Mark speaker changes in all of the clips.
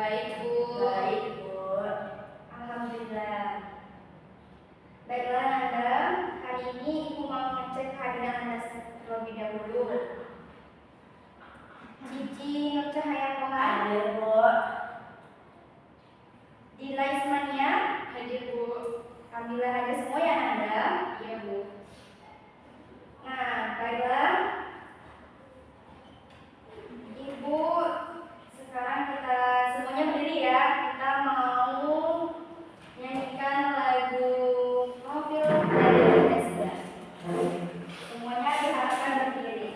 Speaker 1: Baik, Bu.
Speaker 2: Baik, Bu.
Speaker 3: Alhamdulillah. Baiklah, Nanda. Hari ini Ibu mau ngecek kehadiran Anda terlebih dahulu. Cici Nur Cahaya Pohan.
Speaker 2: Hadir, Bu.
Speaker 3: Dila Ismania.
Speaker 1: Hadir, Bu.
Speaker 3: Alhamdulillah hadir semua ya, Nanda.
Speaker 1: Iya, Bu.
Speaker 3: Nah, baiklah. Ibu, sekarang kita semuanya berdiri ya. Kita mau nyanyikan lagu Profil dari Desda. Semuanya diharapkan berdiri.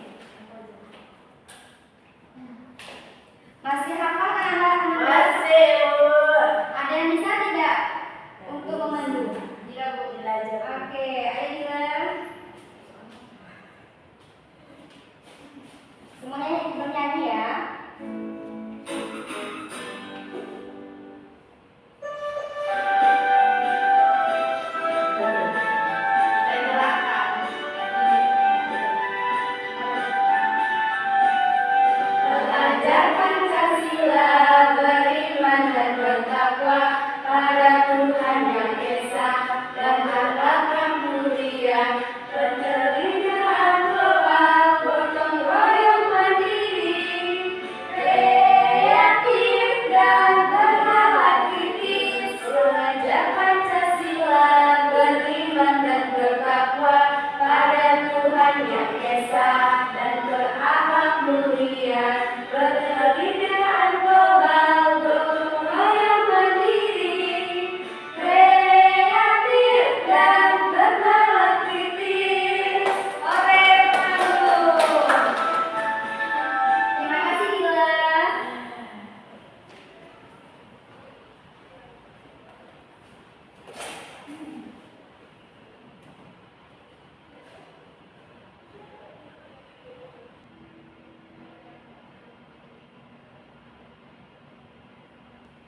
Speaker 3: Masih hafal kan anak?
Speaker 2: Masih, Bu.
Speaker 3: Ada yang bisa tidak untuk memandu?
Speaker 1: Iya, Bu.
Speaker 2: Belajar.
Speaker 3: Oke, ayo Dila. Semuanya bernyanyi ya. Belajar Pancasila, beriman dan bertakwa pada Tuhan Yang Esa dan akhlak yang mulia, penerimaan global, gotong royong mandiri, kreatif dan bernalar kritis. Belajar Pancasila, beriman dan bertakwa pada Tuhan Yang Esa dan berakhlak mulia, penerimaan global, gotong royong mandiri, kreatif dan bernalar kritis. Ore Palu. Terima kasih Dila.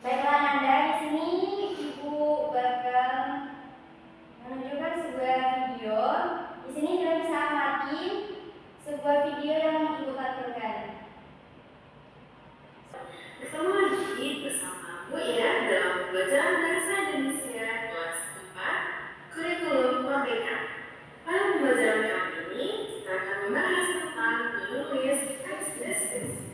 Speaker 3: Baiklah Nanda, di sini Ibu bakal menunjukkan sebuah video. Di sini kita bisa amati sebuah video yang Ibu tampilkan.
Speaker 4: Ketemu lagi bersama Bu ya dalam pembelajaran bahasa Indonesia kelas 4 kurikulum Merdeka. Pada pembelajaran kali ini kita akan membahas tentang menulis teks deskripsi.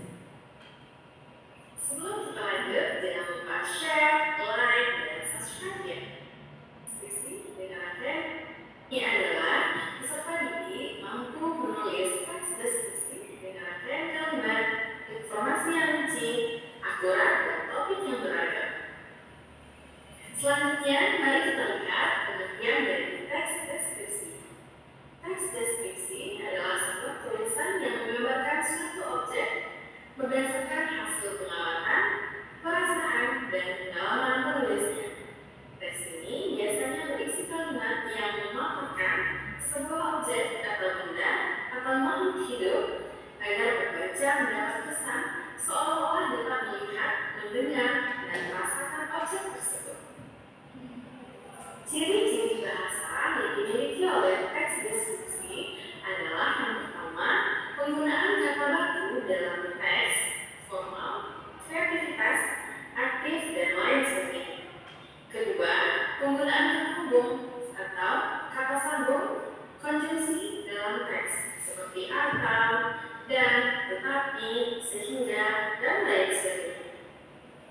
Speaker 4: Sebelum kita lanjut, jangan lupa share, like, dan subscribe ya. Deskripsi dengan ini adalah peserta didik mampu menulis teks deskripsi dengan kalimat, informasi yang rinci, akurat, dan topik yang beragam. Selanjutnya, mari kita lihat pengertian dari teks deskripsi. Teks deskripsi adalah sebuah tulisan yang menggambarkan suatu objek berdasarkan hasil pengamatan, perasaan, dan pengalaman penulisnya. Teks ini biasanya berisi kalimat yang memaparkan sebuah objek atau benda atau makhluk hidup agar pembaca mendapat kesan seolah-olah dapat melihat, mendengar, dan merasakan objek tersebut. Ciri-ciri bahasa yang dimiliki oleh teks deskripsi adalah yang pertama, penggunaan kata baku dalam teks, formal, kreativitas, aktif, dan lain sebagainya. Kedua, penggunaan kata hubung atau kata sambung, konjungsi dalam teks seperti atau, dan, tetapi, sehingga, dan lain sebagainya.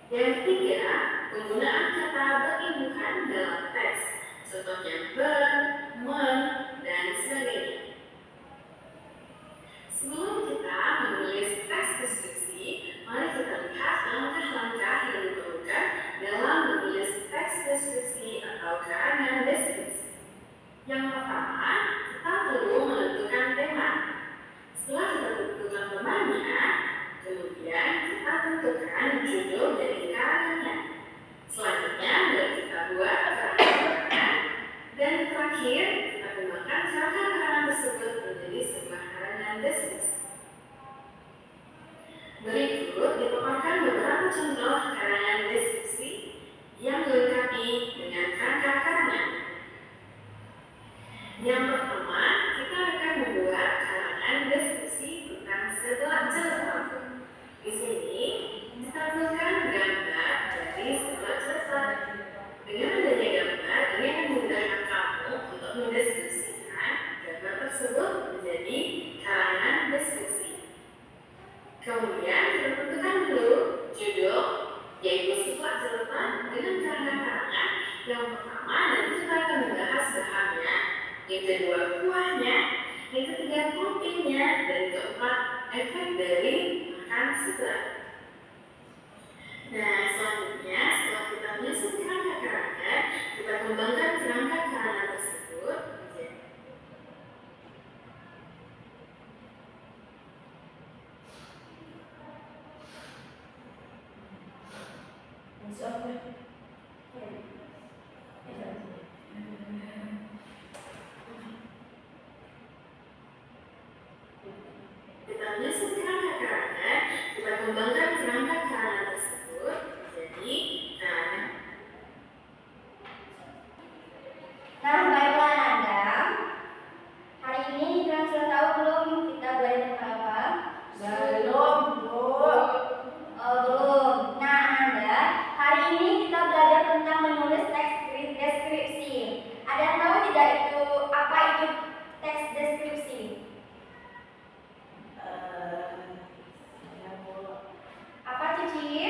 Speaker 4: Yang ketiga, penggunaan kata berimbuhan dalam teks, contohnya ber, men, dan sebagainya. Sebelum kita menulis teks deskripsi, mari kita lihat langkah-langkah yang diperlukan dalam menulis teks deskripsi atau karangan deskripsi. Yang pertama, kita perlu menentukan tema. Setelah kita tentukan temanya, kemudian kita tentukan judul dari karangannya. Selanjutnya, mari kita buat karangan, dan terakhir kita kembangkan karangan tersebut menjadi sebuah karangan deskripsi. Berikut dipaparkan beberapa contoh karangan deskripsi yang dilengkapi dengan kerangka karangan. Yang pertama, kita akan membuat karangan deskripsi tentang sebuah jelas. Di sini ditampilkan gambar Yang kedua kuahnya, yang ketiga proteinnya, dan yang keempat efek dari makan sebelah. Nah, selanjutnya setelah kita menyusun kerangka karangan, kita kembangkan kerangka karangan tersebut menjadi kita menyusun kerangka karangan, kita kembangkan kerangka karangan tersebut menjadi
Speaker 3: Nah, baiklah Nanda. Hari ini kalian sudah tahu belum kita belajar tentang apa?
Speaker 2: Belum, Bu.
Speaker 3: Oh, belum. Nah, Nanda, hari ini kita belajar tentang menulis teks deskripsi. Ada yang tahu tidak itu apa itu teks deskripsi?
Speaker 2: Ya, Bu.
Speaker 3: Apa Cici?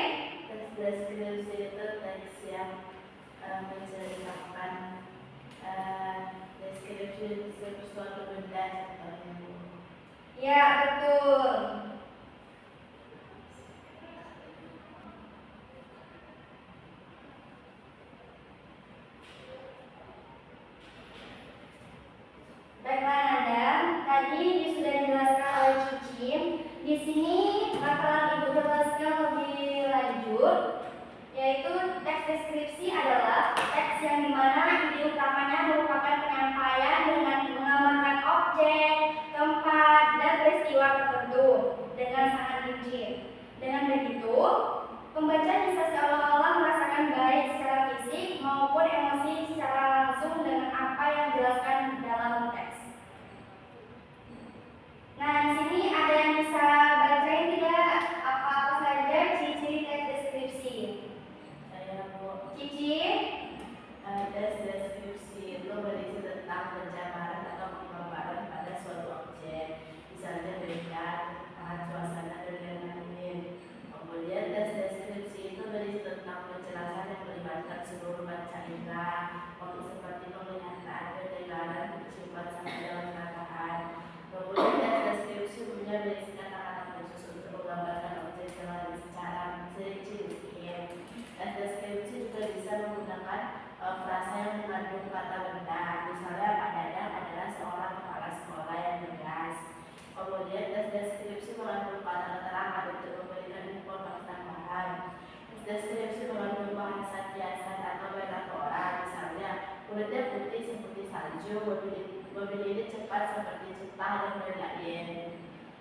Speaker 2: Teks deskripsi itu teks yang menceritakan deskripsi suatu benda contohnya, Bu.
Speaker 3: Ya, betul. Baiklah Nanda, tadi sudah dijelaskan oleh Cici. Di sini bakalan Ibu jelaskan lebih lanjut, yaitu teks deskripsi adalah teks yang dimana ide utamanya merupakan penyampaian dengan menggambarkan objek, tempat, dan peristiwa tertentu dengan sangat rinci. Dengan begitu, pembaca bisa seolah-olah merasakan baik secara fisik maupun emosi secara langsung dengan apa yang dijelaskan dalam teks. Nah, di sini ada yang bisa bacain tidak apa-apa saja ciri-ciri teks deskripsi?
Speaker 2: Saya, Bu.
Speaker 3: Cici?
Speaker 2: Teks deskripsi itu berisi tentang penjabaran atau penggambaran pada suatu objek, misalnya benda, tempat, suasana, dan lain-lain. Kemudian teks deskripsi itu berisi tentang penjelasan yang melibatkan seluruh panca indera, seperti penglihatan, pendengaran, penciuman, sampai dalam perkataan. Kemudian teks deskripsi punya berisi kata-kata khusus untuk menggambarkan objek dengan secara rinci mungkin. Teks deskripsi juga bisa menggunakan frasa yang mengandung kata benda, misalnya Pak Dadang adalah seorang kepala sekolah yang tegas. Kemudian teks deskripsi mengandung kata keterangan untuk memberikan informasi tambahan. Teks deskripsi mengandung bahasa kiasan atau metafora, misalnya kulitnya putih seperti salju, mobil ini cepat seperti Jepang, dan lain-lain.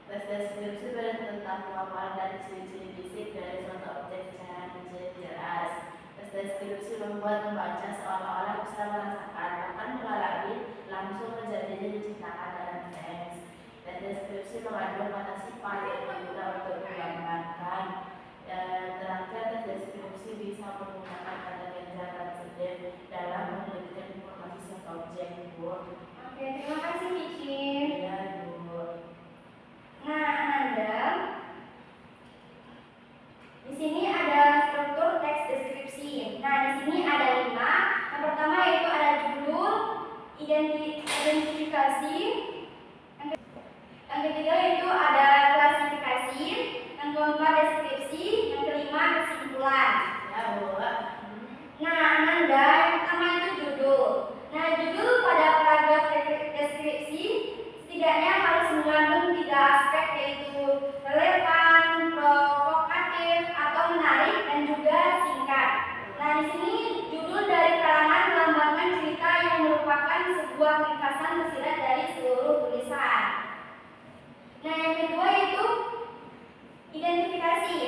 Speaker 2: Teks deskripsi berisi tentang pemaparan dan ciri-ciri fisik dari suatu objek secara jelas. Teks deskripsi membuat pembaca seolah-olah bisa merasakan, bahkan mengalami langsung kejadian diciptakan dalam teks. Teks deskripsi mengandung kata sifat yang digunakan untuk menggambarkan. Terakhir, teks deskripsi bisa menggunakan kata genjar dan sedih dalam memberikan informasi suatu objek, Bu.
Speaker 3: Oke, terima kasih Cici.
Speaker 2: Ya, Bu.
Speaker 3: Nah, Nanda, di sini ada struktur teks deskripsi. Nah, di sini ada 5. Yang pertama yaitu ada judul, identifikasi. Yang ketiga yaitu ada klasifikasi. Yang keempat deskripsi. Yang kelima kesimpulan.
Speaker 2: Ya, Bu.
Speaker 3: Nah, Nanda, yang pertama itu judul. Nah, judul pada paragraf deskripsi setidaknya harus mengandung 3 aspek, yaitu relevan, provokatif, atau menarik, dan juga singkat. Nah, di sini judul dari karangan melambangkan cerita yang merupakan sebuah ringkasan tersirat dari seluruh tulisan. Nah, yang kedua itu identifikasi.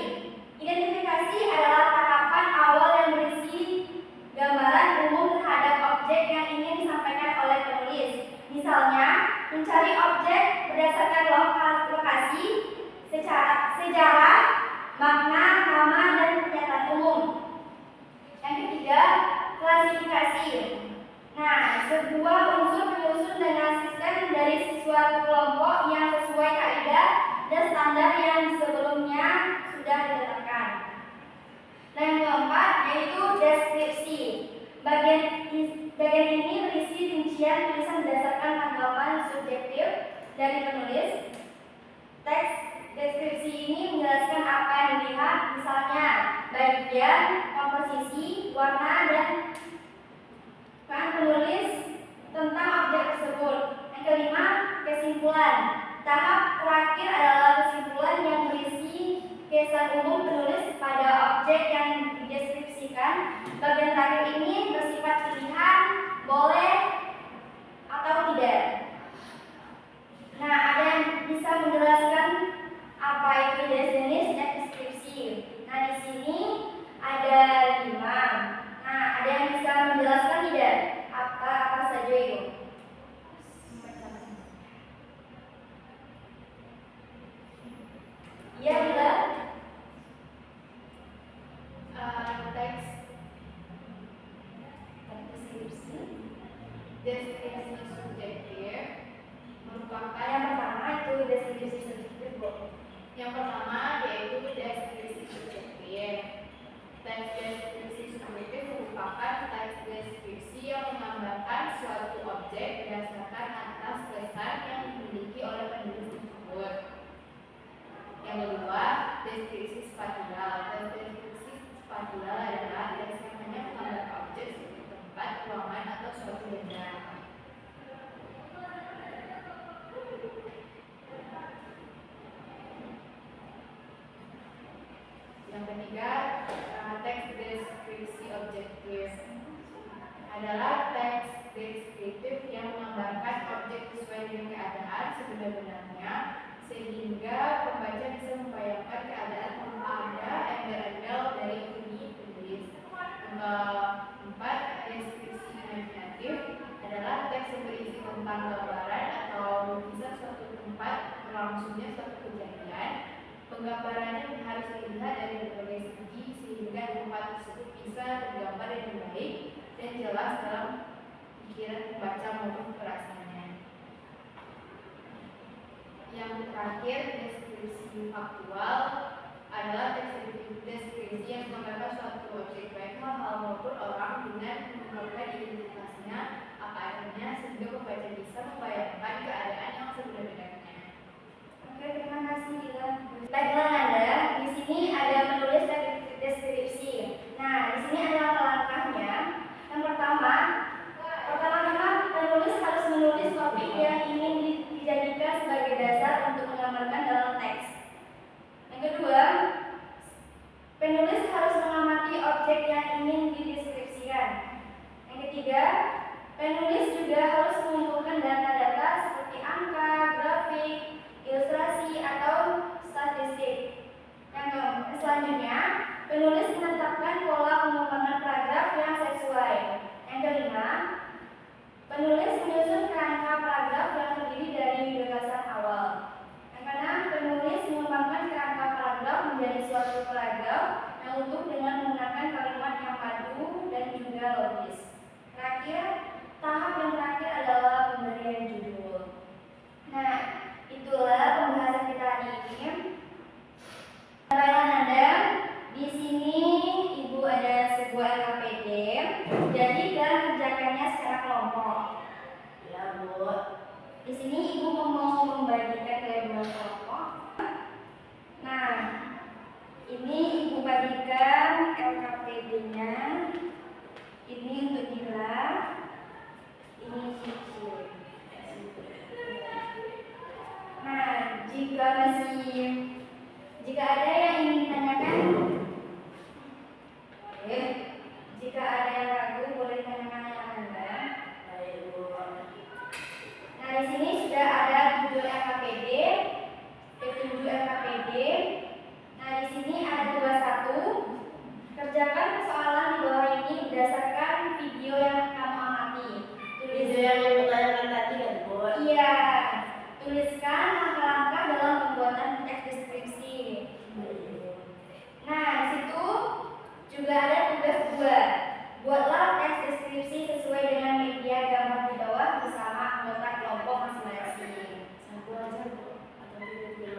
Speaker 3: Identifikasi adalah tahapan awal yang berisi gambaran umum terhadap objek yang ingin disampaikan oleh penulis. Misalnya, mencari objek berdasarkan lokasi, sejarah, makna, nama, dan pernyataan umum. Yang ketiga, klasifikasi. Nah, sebuah unsur menyusun dengan sistem dari suatu kelompok yang sesuai kaidah dan standar yang sebelumnya sudah ditetapkan. Dan yang keempat yaitu deskripsi. bagian ini berisi rincian tulisan berdasarkan tanggapan subjektif dari penulis. Teks deskripsi ini menjelaskan apa yang dilihat, misalnya bagian, komposisi, warna, dan peran penulis tentang objek tersebut. Yang kelima, kesimpulan. Tahap terakhir adalah kesimpulan yang berisi kesan umum penulis pada objek yang dideskripsikan. Bagian terakhir ini bersifat pilihan, boleh atau tidak. Nah, ada yang bisa menjelaskan apa itu jenis deskripsi. Nah, di sini ada 5. Nah, ada yang bisa menjelaskan tidak? Apa saja itu? Iya, Bila.
Speaker 1: Deskripsi subjektif merupakan
Speaker 3: Yang pertama itu deskripsi subjektif, Bu.
Speaker 1: yang pertama yaitu deskripsi subjektif. Teks deskripsi subjektif merupakan teks deskripsi yang menggambarkan suatu objek berdasarkan atas kesan yang dimiliki oleh penulis tersebut. Yang kedua, deskripsi spasial. Teks deskripsi spasial adalah teks yang hanya menggambarkan objek seperti tempat, ruangan, atau suatu benda. Yang ketiga, teks deskripsi objektif adalah teks deskriptif yang menggambarkan objek sesuai dengan keadaan sebenar-benarnya sehingga pembaca bisa membayangkan keadaan tanpa ada embel-embel dari penulis. Yang keempat, deskripsi imajinatif adalah teks yang berisi tentang gambaran atau lukisan suatu tempat, berlangsungnya suatu kejadian. Penggambarannya harus dilihat dari berbagai segi sehingga tempat tersebut bisa tergambar dengan baik dan jelas dalam pikiran pembaca maupun perasaannya. Yang terakhir, deskripsi faktual adalah deskripsi yang menggambarkan suatu objek baik hal maupun orang dengan mengungkapkan identitasnya apa adanya sehingga pembaca bisa membayangkan keadaan yang sebenarnya.
Speaker 3: Oke, terima kasih, Bila. Baiklah Anda, di sini ada menulis deskripsi. Nah, di sini ada langkah-langkahnya. Yang pertama-tama penulis harus menulis topik yang ingin dijadikan sebagai dasar untuk menggambarkan dalam teks. Yang kedua, penulis harus mengamati objek yang ingin dideskripsikan. Yang ketiga, penulis juga harus mengumpulkan data-data seperti angka, grafik, ilustrasi, atau statistik. Yang selanjutnya, penulis menetapkan pola pengembangan paragraf yang sesuai. Yang kelima, penulis menyusun kerangka paragraf yang terdiri dari gagasan awal. Yang keenam, penulis mengembangkan kerangka paragraf menjadi suatu paragraf yang utuh dengan menggunakan kalimat yang padu dan juga logis. Terakhir, tahap yang terakhir adalah pemberian judul. Nah, itulah pembahasan kita hari ini. Baiklah Anda, di sini Ibu ada sebuah LKPD, jadi kalian kerjakannya secara kelompok.
Speaker 2: Ya, Bu.
Speaker 3: Di sini Ibu mau membagikan ke 2 kelompok. Nah, ini Ibu bagikan LKPD-nya. Ini untuk Dila, ini Cici. Nah, jika ada yang ingin ditanyakan, jika ada yang ragu boleh ditanyakan yang Anda.
Speaker 2: Baik, Bu.
Speaker 3: Nah, di sini sudah ada judul LKPD, petunjuk LKPD. Nah, di sini ada tugas 1. Kerjakan persoalan di bawah ini berdasarkan video yang kamu amati.
Speaker 2: Video yang ditanyakan tadi kan, Bu?
Speaker 3: Iya. Tuliskan langkah-langkah dalam pembuatan teks deskripsi. Nah, di situ juga ada tugas 2. Buatlah teks deskripsi sesuai dengan media gambar di bawah bersama anggota kelompok masing-masing.
Speaker 2: Satu aja, Bu. Atau video.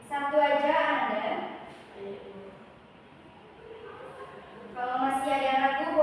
Speaker 3: Satu aja Anda.
Speaker 2: Baik, Bu.
Speaker 3: Kalau masih ada yang ragu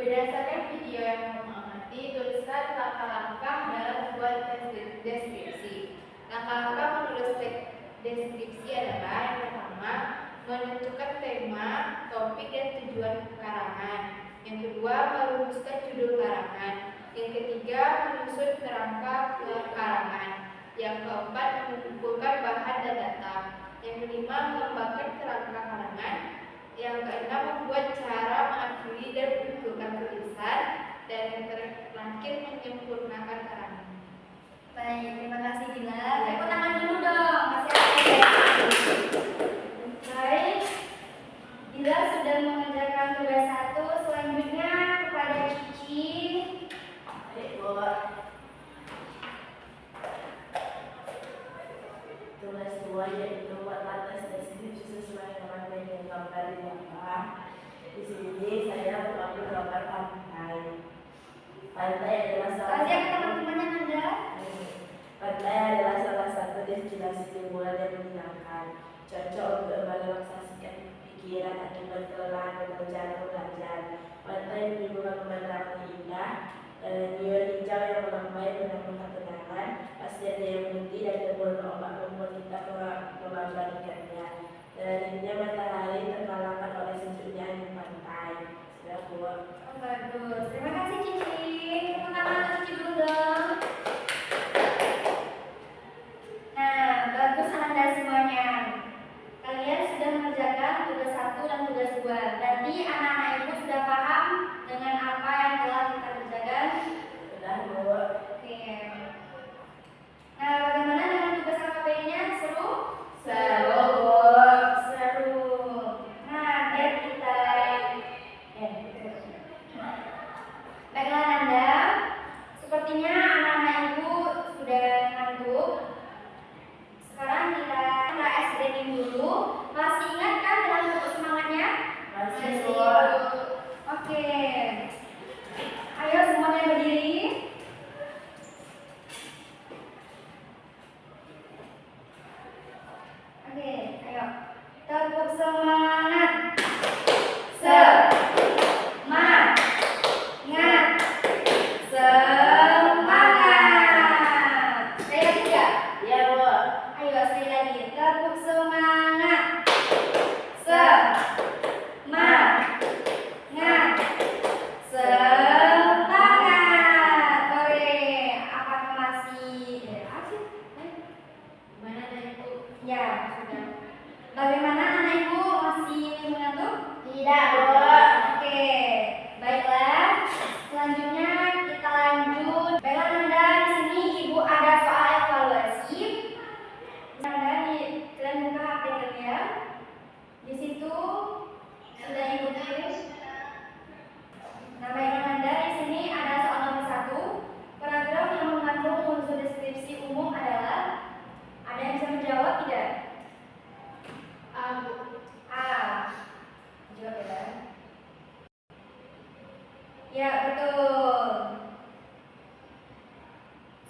Speaker 1: Berdasarkan video yang kamu amati, tuliskan langkah-langkah dalam membuat teks deskripsi. Langkah-langkah menulis teks deskripsi adalah yang pertama, menentukan tema, topik, dan tujuan karangan. Yang kedua, merumuskan judul karangan. Yang ketiga, menyusun kerangka karangan. Yang keempat, mengumpulkan bahan dan data. Yang kelima, mengembangkan kerangka karangan. Yang keenam, membuat cara mengakhiri dan mengumpulkan tulisan. Dan yang terakhir, menyempurnakan karangan.
Speaker 3: Baik, terima kasih Dila. Tepuk tangan dulu dong. Masih ada. Baik, Dila sudah mengerjakan tugas 1. Selanjutnya kepada Cici.
Speaker 2: Baik, Bu. Tugas 2 yaitu buatlah tes deskripsi sesuai dengan media gambar di bawah. Di sini saya mengambil gambar pantai. Pantai adalah salah
Speaker 3: Kasih
Speaker 2: satu
Speaker 3: teman-temannya Nanda.
Speaker 2: Pantai adalah salah satu destinasi liburan yang menyenangkan, cocok untuk merelaksasikan pikiran akibat kelelahan bekerja atau belajar. Pantai menimbulkan pemandangan indah, neon hijau yang melambai penuh ketenangan, pasir yang putih dan deburan ombak membuat kita mengabadikannya. Darinya matahari terkalahkan oleh sejuknya angin pantai. Sudah buat.
Speaker 3: Oh, bagus. Terima kasih Cici. Tepuk tangan untuk Cici dulu dong. Nah, bagus Anda semuanya. Kalian sudah mengerjakan tugas 1 dan tugas 2. Berarti anak-anak ibu sudah paham dengan apa yang telah kita kerjakan?
Speaker 2: Sudah, Bu.
Speaker 3: Oke. Nah, bagaimana dengan tugas KKP-nya? Seru?
Speaker 2: Seru, Bu.
Speaker 3: Seru. Nah, biar kita baiklah Anda. Sepertinya anak-anak ibu sudah ngantuk. Sekarang kita SDM dulu. Masih ingat kan dengan bentuk semangatnya?
Speaker 2: Masih, Bu.
Speaker 3: Oke. Ayo semuanya berdiri. Oke, ayo. Tepuk semangat. Semangat. Semangat. Saya lagi enggak?
Speaker 2: Ya, Bu.
Speaker 3: Ayo sekali lagi. Tepuk semangat. Semangat. Semangat. Oke, apakah masih asik?
Speaker 1: Gimana tadi Bu?
Speaker 3: Ya, sudah. Bagaimana anak ibu masih mengantuk?
Speaker 2: Tidak, Bu.
Speaker 3: Oke, baiklah. Selanjutnya kita lanjut. Baiklah Nanda, di sini ibu ada soal evaluasi. Nanda, kalian buka HP kalian. Di situ sudah ibu tulis. Nah, baiklah Nanda, di sini ada soal nomor 1. Paragraf yang mengandung unsur deskripsi umum adalah. Ada yang bisa menjawab tidak?
Speaker 1: Bu.
Speaker 3: A. Jawab ya. Ya, betul.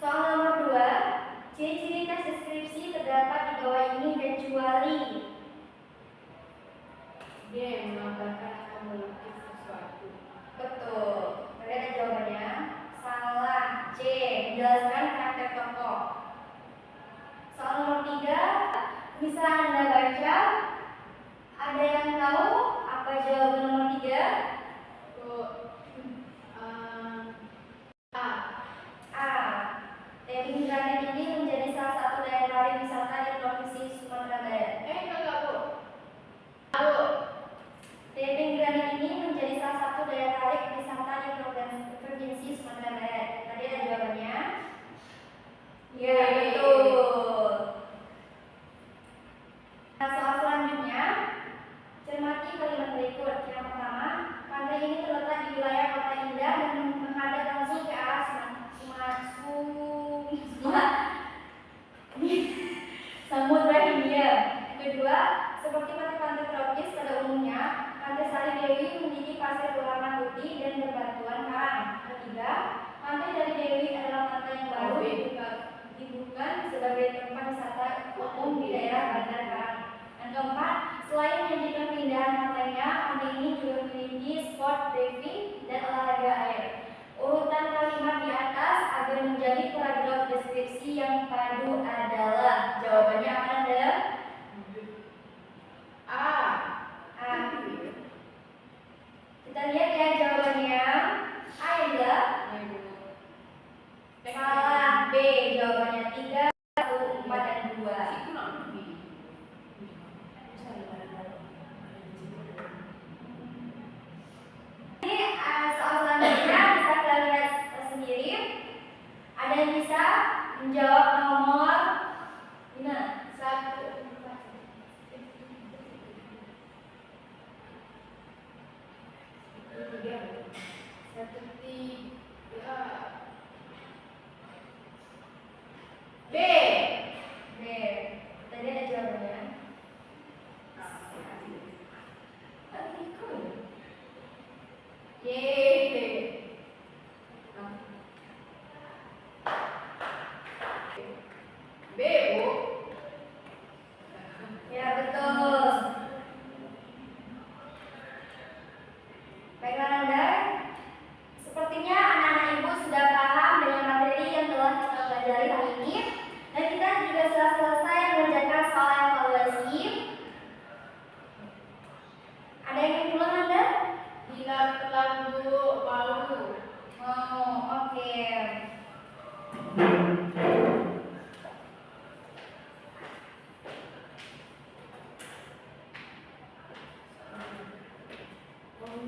Speaker 3: Soal nomor 2. Ciri-ciri tes deskripsi terdapat di bawah ini kecuali.
Speaker 1: Dia yang menggambarkan atau melukis sesuatu.
Speaker 3: Betul. Kalian ada jawabannya? Salah. C. Menjelaskan karakter tokoh. Soal nomor 3. Bisa Anda baca? Ada yang tahu apa jawaban nomor 3?
Speaker 1: Bu. A.
Speaker 3: A. Tebing granit ini menjadi salah satu daya tarik wisata di Provinsi Sumatera Barat.
Speaker 1: Enggak Bu. A Bu.
Speaker 3: Tebing granit ini menjadi salah satu daya tarik wisata di Provinsi Sumatera Barat. Tadi ada jawabannya? Ya, betul. Nah, soal selanjutnya, cermati kalimat berikut. Yang pertama,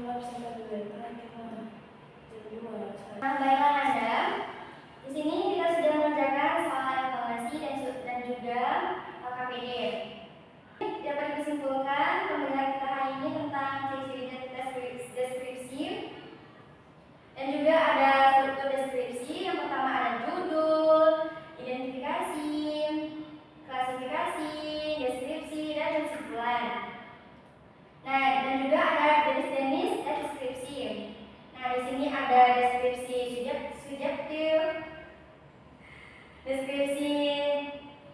Speaker 3: Nah, baiklah Anda. Di sini kita sudah mengerjakan soal evaluasi dan juga KPD. Dapat disimpulkan pembelajaran kita hari ini tentang ciri-ciri identitas deskripsi dan juga ada struktur deskripsi. Yang pertama ada judul, identifikasi, klasifikasi, deskripsi, dan kesimpulan. Nah, dan juga ada jenis-jenis deskripsi. Nah, di sini ada deskripsi subjektif, deskripsi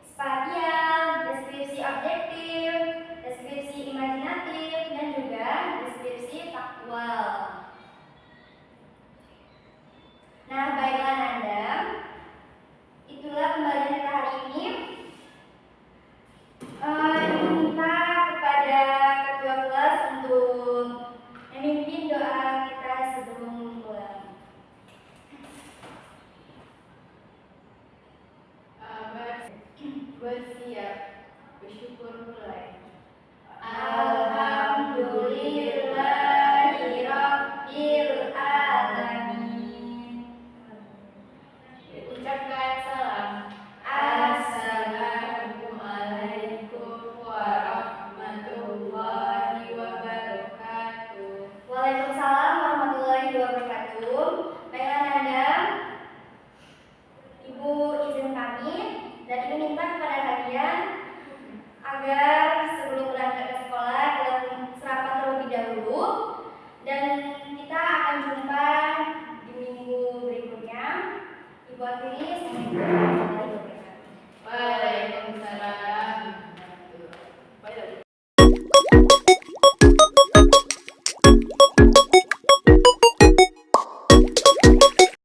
Speaker 3: spasial, deskripsi objektif, deskripsi imajinatif, dan juga deskripsi faktual. Nah, baiklah Anda, itulah pembelajaran kita hari ini. Minta kepada ketua kelas untuk memimpin doa kita sebelum pulang.
Speaker 1: Bersiap, bersyukur mulai.
Speaker 3: Alhamdulillahirabbil alamin.
Speaker 1: Ucapkan salam. Assalamualaikum warahmatullahi wabarakatuh.
Speaker 3: Waalaikumsalam warahmatullahi wabarakatuh. Baiklah Anda, Ibu izin pamit dan Ibu minta kepada kalian agar sebelum berangkat ke sekolah kalian sarapan terlebih dahulu, dan kita akan jumpa di minggu berikutnya. Ibu akhiri, assalamualaikum.